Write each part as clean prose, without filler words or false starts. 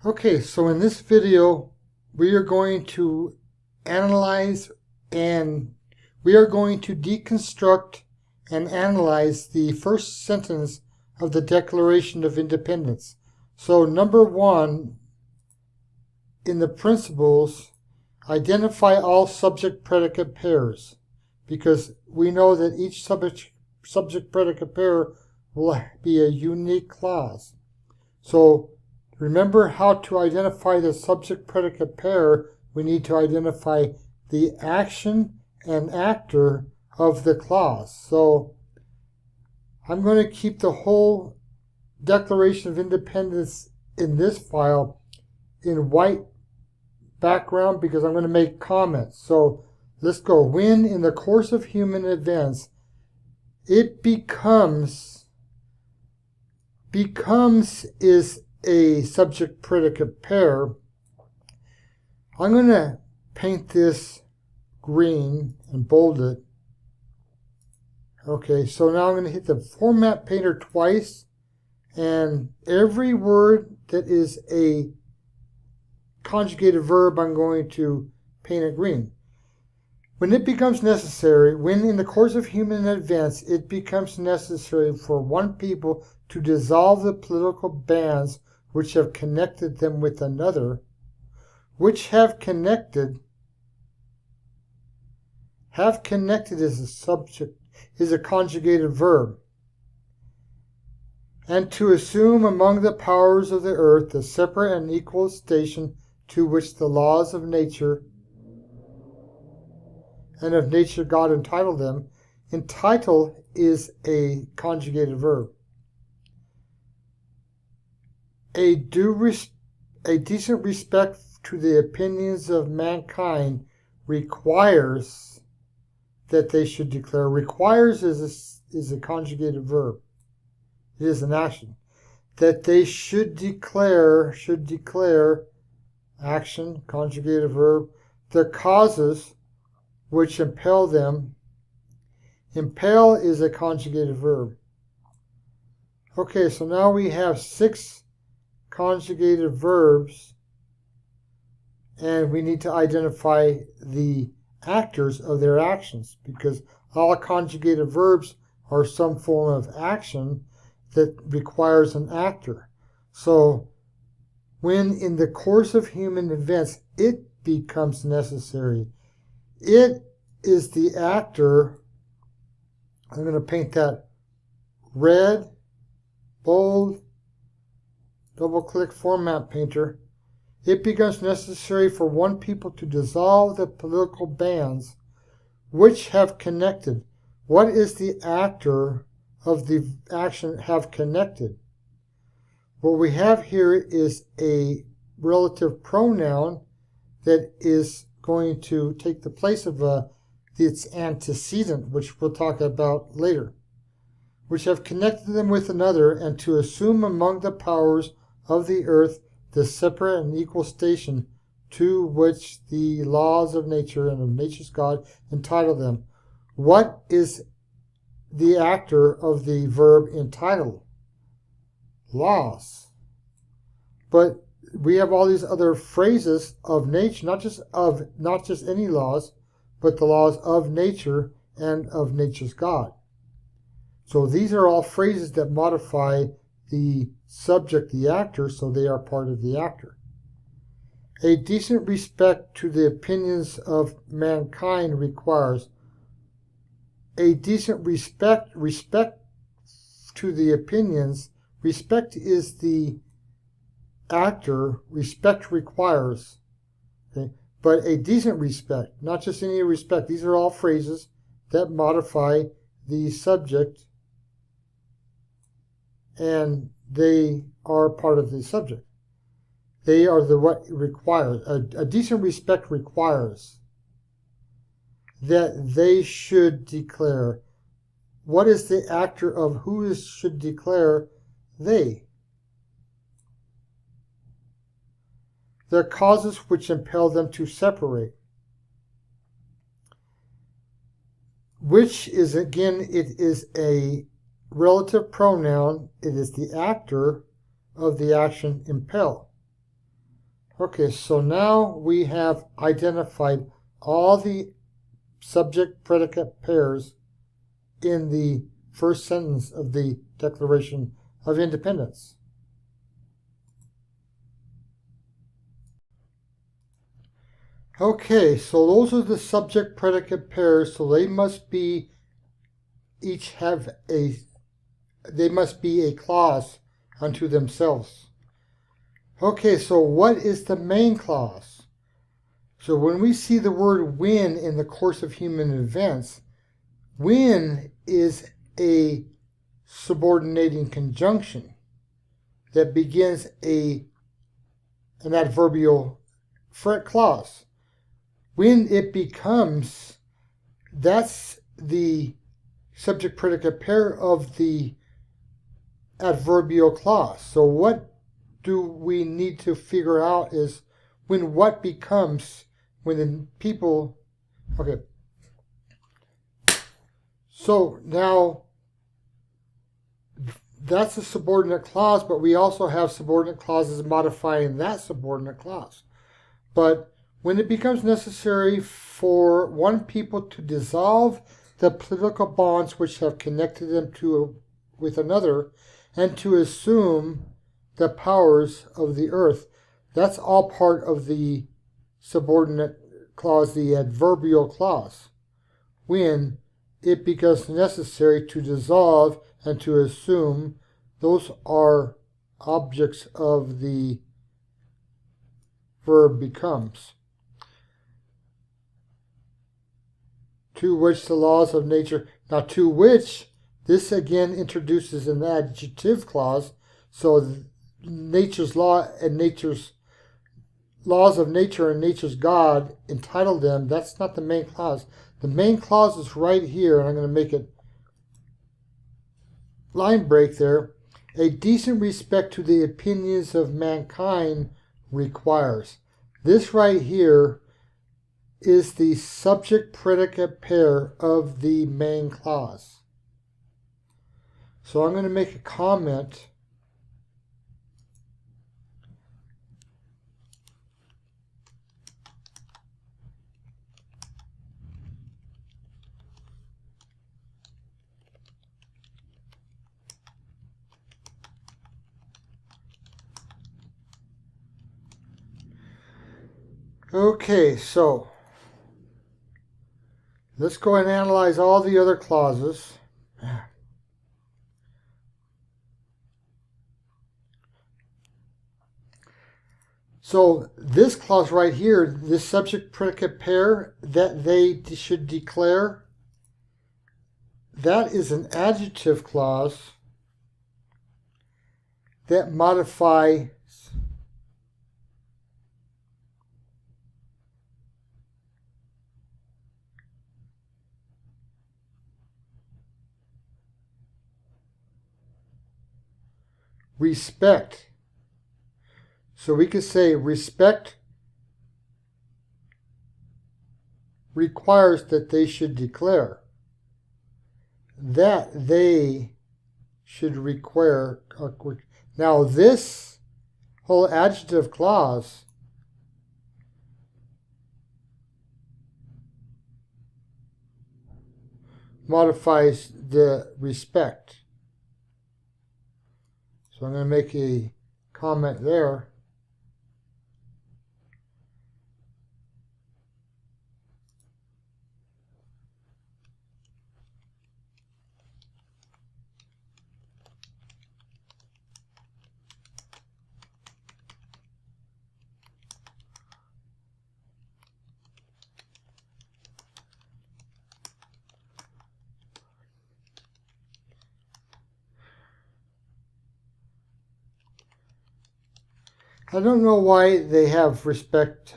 Okay, so in this video, we are going to analyze and we are going to deconstruct and analyze the first sentence of the Declaration of Independence. So number one, in the principles, identify all subject-predicate pairs, because we know that each subject-predicate pair will be a unique clause. So remember how to identify the subject-predicate pair. We need to identify the action and actor of the clause. So I'm going to keep the whole Declaration of Independence in this file in white background because I'm going to make comments. So let's go. When in the course of human events it becomes is a subject-predicate pair, I'm going to paint this green and bold it. Okay, so now I'm going to hit the Format Painter twice, and every word that is a conjugated verb I'm going to paint it green. When it becomes necessary, when in the course of human events it becomes necessary for one people to dissolve the political bands which have connected them with another, which have connected is a subject, is a conjugated verb, and to assume among the powers of the earth the separate and equal station to which the laws of nature and of nature God entitled them. Entitle is a conjugated verb. A decent respect to the opinions of mankind requires that they should declare. Requires is a conjugated verb. It is an action. That they should declare, action, conjugated verb, the causes which impel them. Impel is a conjugated verb. Okay, so now we have 6 conjugated verbs, and we need to identify the actors of their actions, because all conjugated verbs are some form of action that requires an actor. So when in the course of human events it becomes necessary, it is the actor. I'm going to paint that red, bold, double-click Format Painter. It becomes necessary for one people to dissolve the political bands which have connected. What is the actor of the action have connected? What we have here is a relative pronoun that is going to take the place of its antecedent, which we'll talk about later, which have connected them with another, and to assume among the powers of the earth the separate and equal station to which the laws of nature and of nature's God entitle them. What is the actor of the verb entitle? Laws. But we have all these other phrases of nature, not just any laws, but the laws of nature and of nature's God. So these are all phrases that modify the subject, the actor, so they are part of the actor. A decent respect to the opinions of mankind requires. A decent respect to the opinions. Respect is the actor. Respect requires. Okay? But a decent respect, not just any respect. These are all phrases that modify the subject, and they are part of the subject. They are what requires. A decent respect requires that they should declare. What is the actor of who should declare? They. Their causes which impel them to separate. Which is, again, it is a relative pronoun. It is the actor of the action impel. Okay, so now we have identified all the subject-predicate pairs in the first sentence of the Declaration of Independence. Okay, so those are the subject-predicate pairs, so they must be a clause unto themselves. Okay, so what is the main clause? So when we see the word when in the course of human events, when is a subordinating conjunction that begins an adverbial clause. When it becomes, that's the subject-predicate pair of the adverbial clause. So what do we need to figure out is when what becomes, when the people, okay. So now that's a subordinate clause, but we also have subordinate clauses modifying that subordinate clause. But when it becomes necessary for one people to dissolve the political bonds which have connected them with another and to assume the powers of the earth, that's all part of the subordinate clause, the adverbial clause. When it becomes necessary to dissolve and to assume, those are objects of the verb becomes. To which the laws of nature, now to which, this again introduces an adjective clause, so nature's law and nature's laws of nature and nature's God entitle them, that's not the main clause. The main clause is right here, and I'm going to make it line break there. A decent respect to the opinions of mankind requires. This right here is the subject-predicate pair of the main clause. So I'm going to make a comment. Okay, so let's go and analyze all the other clauses. So this clause right here, this subject-predicate pair that they should declare, that is an adjective clause that modifies respect. So we could say respect requires that they should declare. That they should require. Now this whole adjective clause modifies the respect. So I'm going to make a comment there. I don't know why they have respect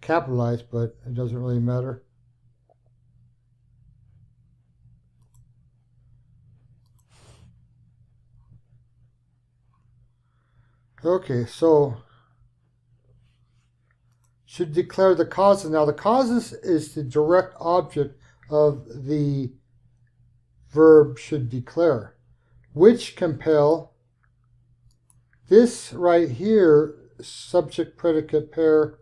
capitalized, but it doesn't really matter. Okay, so should declare the causes. Now the causes is the direct object of the verb should declare, which compel. This right here, subject-predicate pair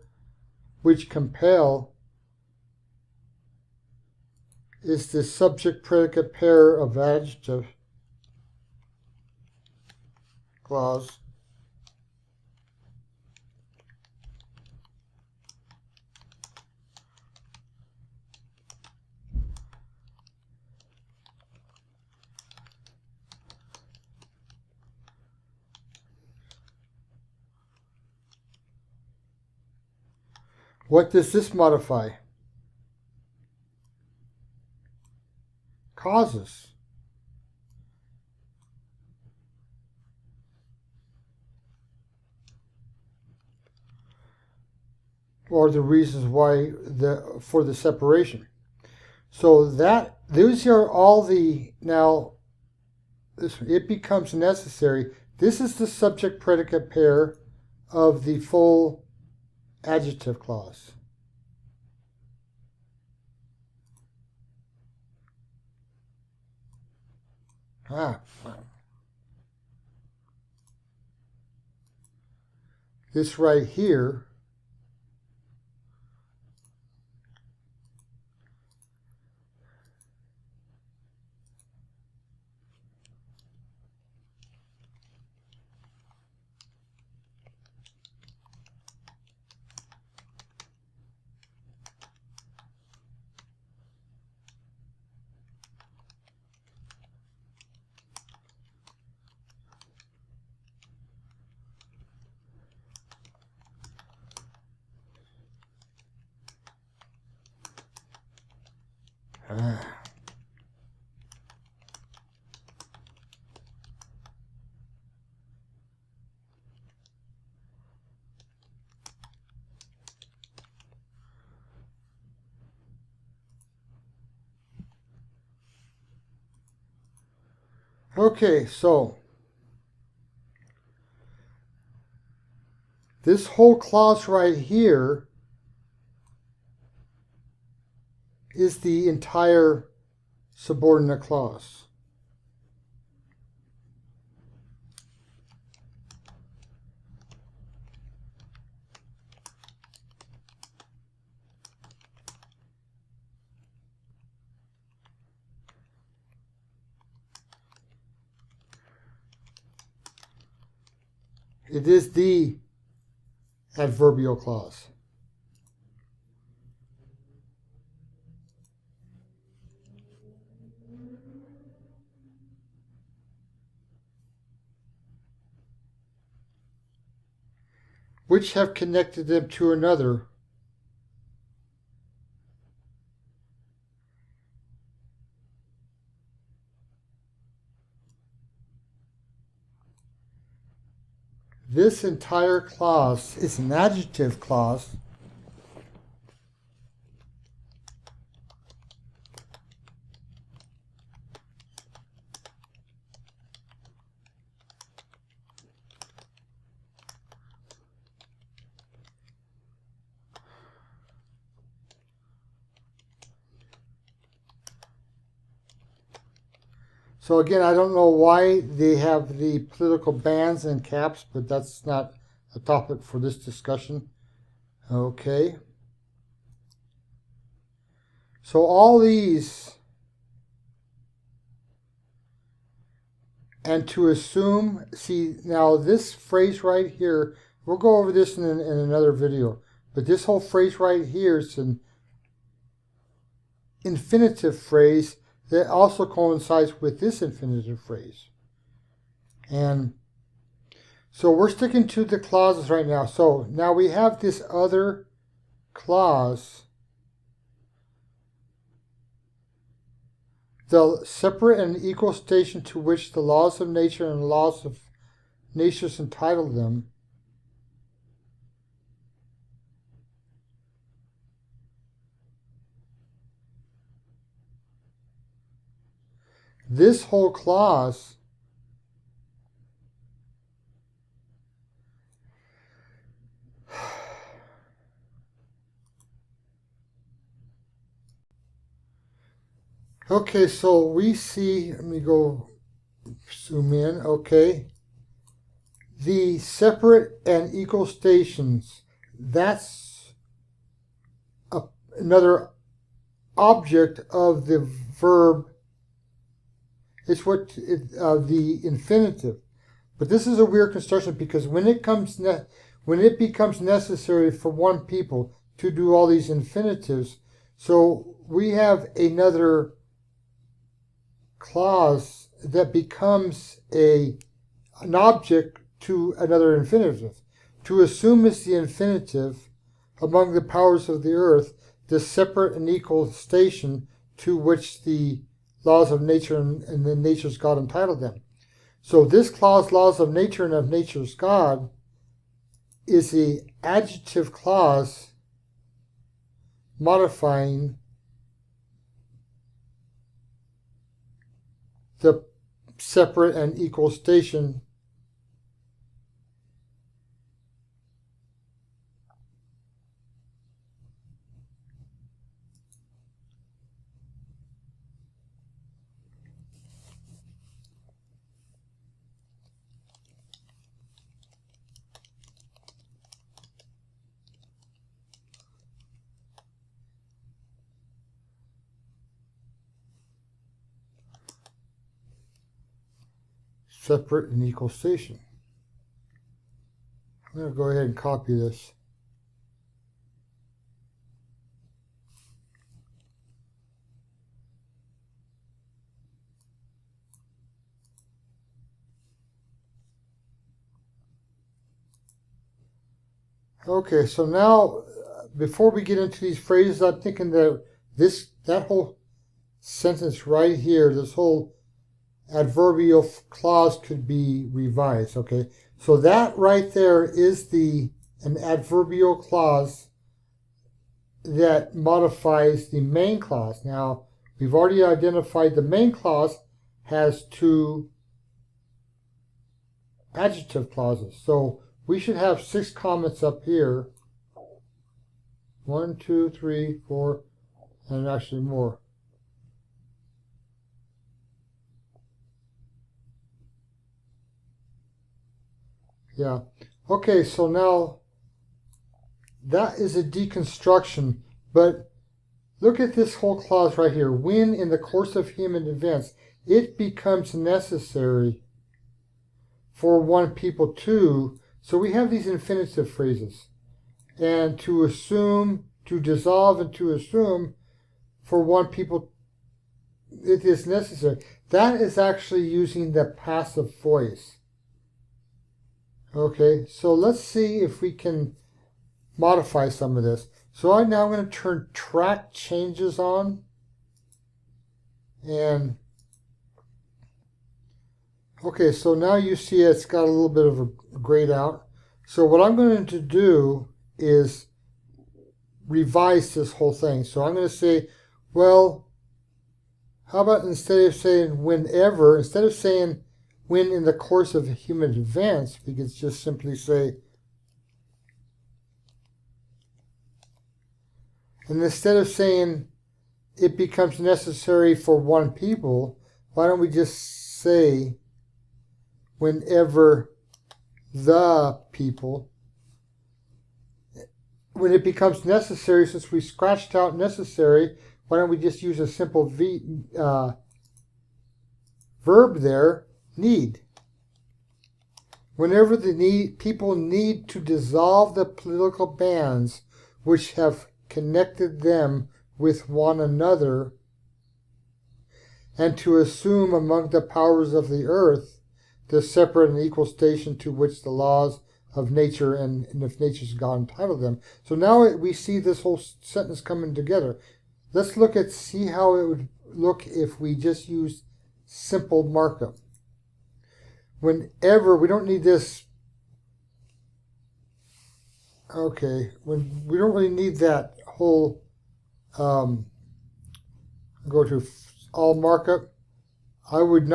which compel is the subject-predicate pair of adjective clause. What does this modify? Causes. Or the reasons why for the separation. So those are all the, now it becomes necessary. This is the subject predicate pair of the full adjective clause. This right here Okay, so this whole clause right here is the entire subordinate clause. It is the adverbial clause. Which have connected them to another. This entire clause is an adjective clause. So again, I don't know why they have the political bans and caps, but that's not a topic for this discussion. Okay. So all these, and to assume, see now this phrase right here, we'll go over this in another video, but this whole phrase right here is an infinitive phrase that also coincides with this infinitive phrase. And so we're sticking to the clauses right now. So now we have this other clause, the separate and equal station to which the laws of nature and laws of natures entitle them. This whole clause okay, so we see, let me go zoom in, okay. the separate and equal stations, that's another object of the verb. It's the infinitive. But this is a weird construction because when it becomes necessary for one people to do all these infinitives, so we have another clause that becomes an object to another infinitive. To assume it's the infinitive among the powers of the earth, the separate and equal station to which the laws of nature and the nature's God entitled them. So this clause, laws of nature and of nature's God, is the adjective clause modifying the separate and equal station separate and equal station. I'm going to go ahead and copy this. Okay, so now before we get into these phrases, I'm thinking that that whole sentence right here, this whole adverbial clause could be revised. Okay, so that right there is an adverbial clause that modifies the main clause. Now, we've already identified the main clause has two adjective clauses. So we should have 6 comments up here. 1, 2, 3, 4, and actually more. Yeah. Okay, so now that is a deconstruction, but look at this whole clause right here. When in the course of human events it becomes necessary for one people to, so we have these infinitive phrases. And to assume, to dissolve, and to assume for one people it is necessary. That is actually using the passive voice. Okay, so let's see if we can modify some of this. So right now I'm going to turn track changes on. And okay, so now you see it's got a little bit of a grayed out. So what I'm going to do is revise this whole thing. So I'm going to say, well, how about instead of saying whenever, instead of saying when in the course of human events, we could just simply say, and instead of saying it becomes necessary for one people, why don't we just say whenever the people, when it becomes necessary, since we scratched out necessary, why don't we just use a simple verb there, need. Whenever people need to dissolve the political bands which have connected them with one another, and to assume among the powers of the earth the separate and equal station to which the laws of nature and of nature's God entitled them. So now we see this whole sentence coming together. Let's see how it would look if we just use simple markup. Whenever, we don't need this. Okay, when we don't really need that whole go to all markup. I would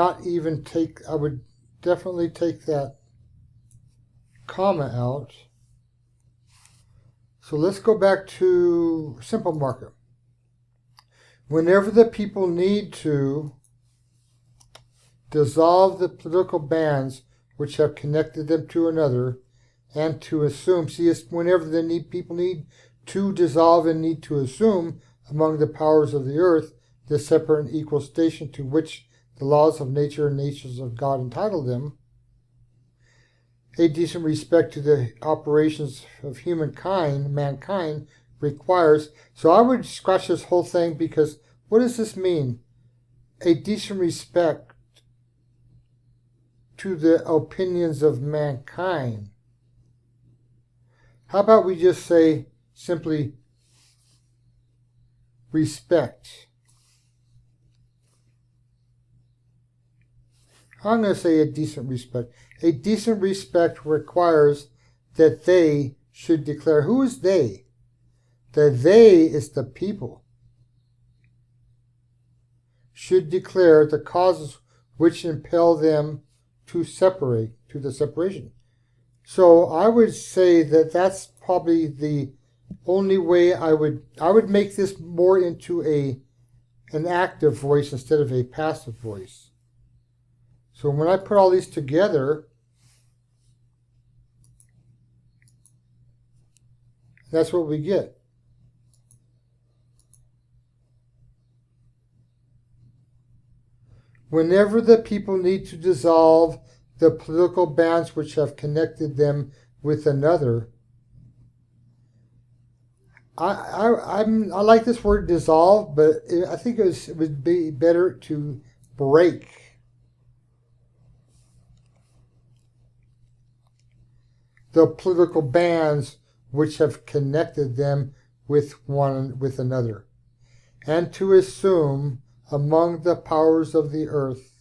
definitely take that comma out. So let's go back to simple markup. Whenever the people need to dissolve the political bands which have connected them to another, and to assume. See, it's whenever people need to dissolve and need to assume among the powers of the earth the separate and equal station to which the laws of nature and natures of God entitle them, a decent respect to the operations of mankind requires. So I would scratch this whole thing, because what does this mean? A decent respect to the opinions of mankind. How about we just say simply respect? I'm going to say a decent respect. A decent respect requires that they should declare. Who is they? The they is the people. Should declare the causes which impel them to separate, to the separation. So I would say that that's probably the only way I would make this more into an active voice instead of a passive voice. So when I put all these together, that's what we get. Whenever the people need to dissolve the political bands which have connected them with another, I like this word dissolve, but I think it would be better to break. The political bands which have connected them with another, and to assume among the powers of the earth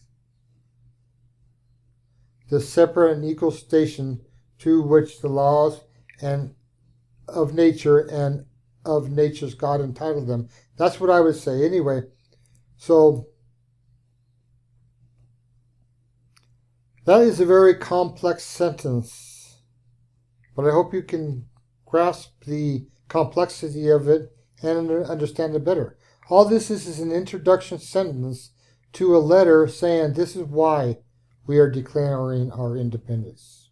the separate and equal station to which the laws and of nature and of nature's God entitled them. That's what I would say anyway. So that is a very complex sentence, but I hope you can grasp the complexity of it and understand it better. All this is an introduction sentence to a letter saying this is why we are declaring our independence.